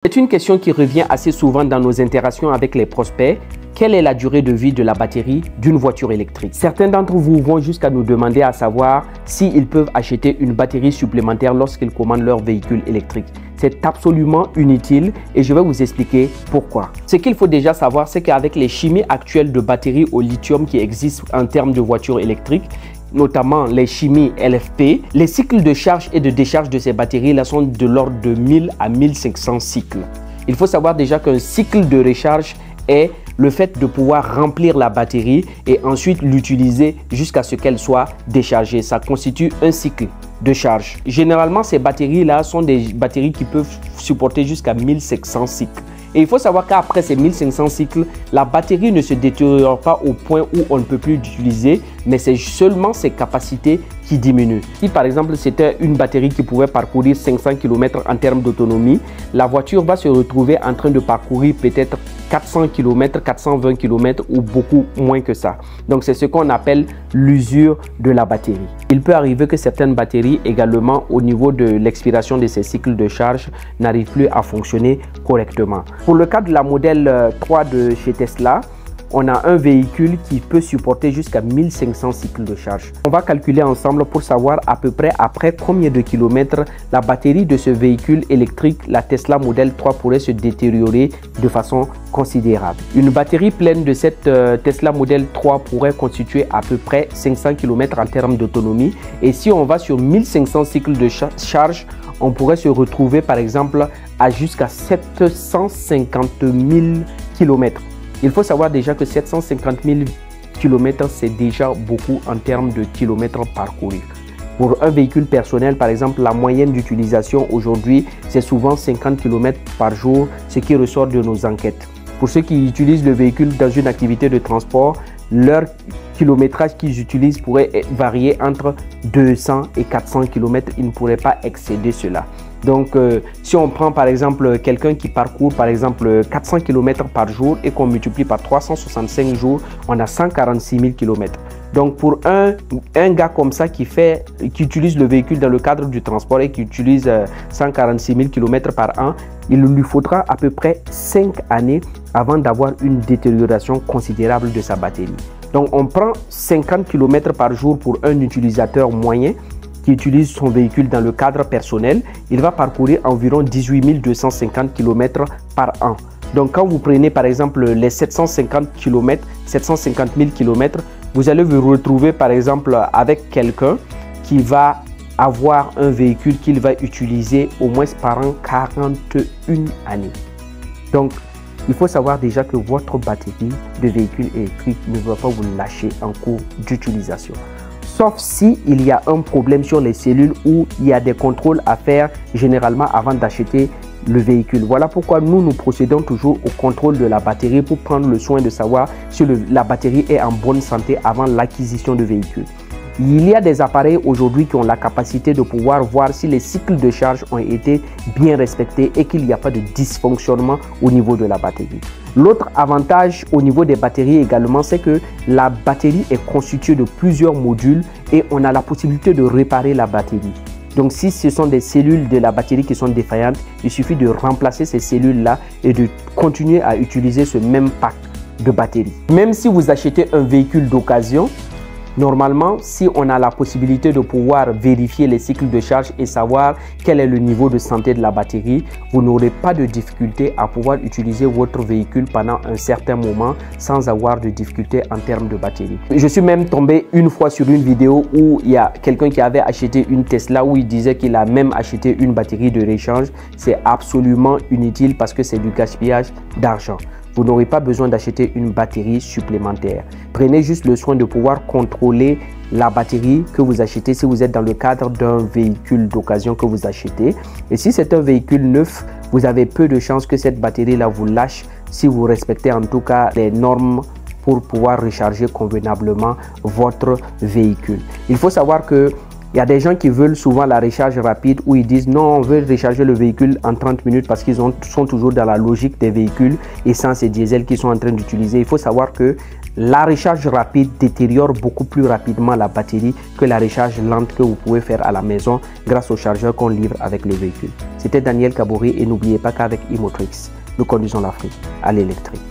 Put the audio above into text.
C'est une question qui revient assez souvent dans nos interactions avec les prospects. Quelle est la durée de vie de la batterie d'une voiture électrique? Certains d'entre vous vont jusqu'à nous demander à savoir s'ils peuvent acheter une batterie supplémentaire lorsqu'ils commandent leur véhicule électrique. C'est absolument inutile et je vais vous expliquer pourquoi. Ce qu'il faut déjà savoir, c'est qu'avec les chimies actuelles de batteries au lithium qui existent en termes de voitures électriques, notamment les chimies LFP, les cycles de charge et de décharge de ces batteries-là sont de l'ordre de 1000 à 1500 cycles. Il faut savoir déjà qu'un cycle de recharge est le fait de pouvoir remplir la batterie et ensuite l'utiliser jusqu'à ce qu'elle soit déchargée. Ça constitue un cycle de charge. Généralement, ces batteries-là sont des batteries qui peuvent supporter jusqu'à 1500 cycles. Et il faut savoir qu'après ces 1500 cycles, la batterie ne se détériore pas au point où on ne peut plus l'utiliser, mais c'est seulement ses capacités qui diminuent. Si par exemple c'était une batterie qui pouvait parcourir 500 km en termes d'autonomie, la voiture va se retrouver en train de parcourir peut-être 400 km, 420 km ou beaucoup moins que ça. Donc c'est ce qu'on appelle l'usure de la batterie. Il peut arriver que certaines batteries également au niveau de l'expiration de ces cycles de charge n'arrivent plus à fonctionner correctement. Pour le cas de la modèle 3 de chez Tesla, on a un véhicule qui peut supporter jusqu'à 1500 cycles de charge. On va calculer ensemble pour savoir à peu près après combien de kilomètres la batterie de ce véhicule électrique, la Tesla Model 3, pourrait se détériorer de façon considérable. Une batterie pleine de cette Tesla Model 3 pourrait constituer à peu près 500 km en termes d'autonomie. Et si on va sur 1500 cycles de charge, on pourrait se retrouver par exemple à jusqu'à 750 000 km. Il faut savoir déjà que 750 000 km, c'est déjà beaucoup en termes de kilomètres parcourus. Pour un véhicule personnel, par exemple, la moyenne d'utilisation aujourd'hui, c'est souvent 50 km par jour, ce qui ressort de nos enquêtes. Pour ceux qui utilisent le véhicule dans une activité de transport, leur kilométrage qu'ils utilisent pourrait varier entre 200 et 400 km. Ils ne pourraient pas excéder cela. Donc, si on prend par exemple quelqu'un qui parcourt par exemple 400 km par jour et qu'on multiplie par 365 jours, on a 146 000 km. Donc, pour un gars comme ça qui utilise le véhicule dans le cadre du transport et qui utilise 146 000 km par an, il lui faudra à peu près 5 années avant d'avoir une détérioration considérable de sa batterie. Donc, on prend 50 km par jour pour un utilisateur moyen qui utilise son véhicule dans le cadre personnel. Il va parcourir environ 18 250 km par an. Donc, quand vous prenez par exemple les 750 000 km, vous allez vous retrouver par exemple avec quelqu'un qui va avoir un véhicule qu'il va utiliser au moins par an 41 années. Donc, il faut savoir déjà que votre batterie de véhicule électrique ne va pas vous lâcher en cours d'utilisation. Sauf si il y a un problème sur les cellules où il y a des contrôles à faire généralement avant d'acheter le véhicule. Voilà pourquoi nous procédons toujours au contrôle de la batterie pour prendre le soin de savoir si la batterie est en bonne santé avant l'acquisition de véhicule. Il y a des appareils aujourd'hui qui ont la capacité de pouvoir voir si les cycles de charge ont été bien respectés et qu'il n'y a pas de dysfonctionnement au niveau de la batterie. L'autre avantage au niveau des batteries également, c'est que la batterie est constituée de plusieurs modules et on a la possibilité de réparer la batterie. Donc si ce sont des cellules de la batterie qui sont défaillantes, il suffit de remplacer ces cellules-là et de continuer à utiliser ce même pack de batterie. Même si vous achetez un véhicule d'occasion, normalement, si on a la possibilité de pouvoir vérifier les cycles de charge et savoir quel est le niveau de santé de la batterie, vous n'aurez pas de difficulté à pouvoir utiliser votre véhicule pendant un certain moment sans avoir de difficulté en termes de batterie. Je suis même tombé une fois sur une vidéo où il y a quelqu'un qui avait acheté une Tesla où il disait qu'il a même acheté une batterie de rechange. C'est absolument inutile parce que c'est du gaspillage d'argent. Vous n'aurez pas besoin d'acheter une batterie supplémentaire. Prenez juste le soin de pouvoir contrôler la batterie que vous achetez si vous êtes dans le cadre d'un véhicule d'occasion que vous achetez. Et si c'est un véhicule neuf, vous avez peu de chances que cette batterie-là vous lâche si vous respectez en tout cas les normes pour pouvoir recharger convenablement votre véhicule. Il faut savoir que il y a des gens qui veulent souvent la recharge rapide où ils disent non, on veut recharger le véhicule en 30 minutes parce qu'ils sont toujours dans la logique des véhicules essence et diesel qu'ils sont en train d'utiliser. Il faut savoir que La recharge rapide détériore beaucoup plus rapidement la batterie que la recharge lente que vous pouvez faire à la maison grâce au chargeur qu'on livre avec le véhicule. C'était Daniel Kabori et n'oubliez pas qu'avec Imotrix, nous conduisons l'Afrique à l'électrique.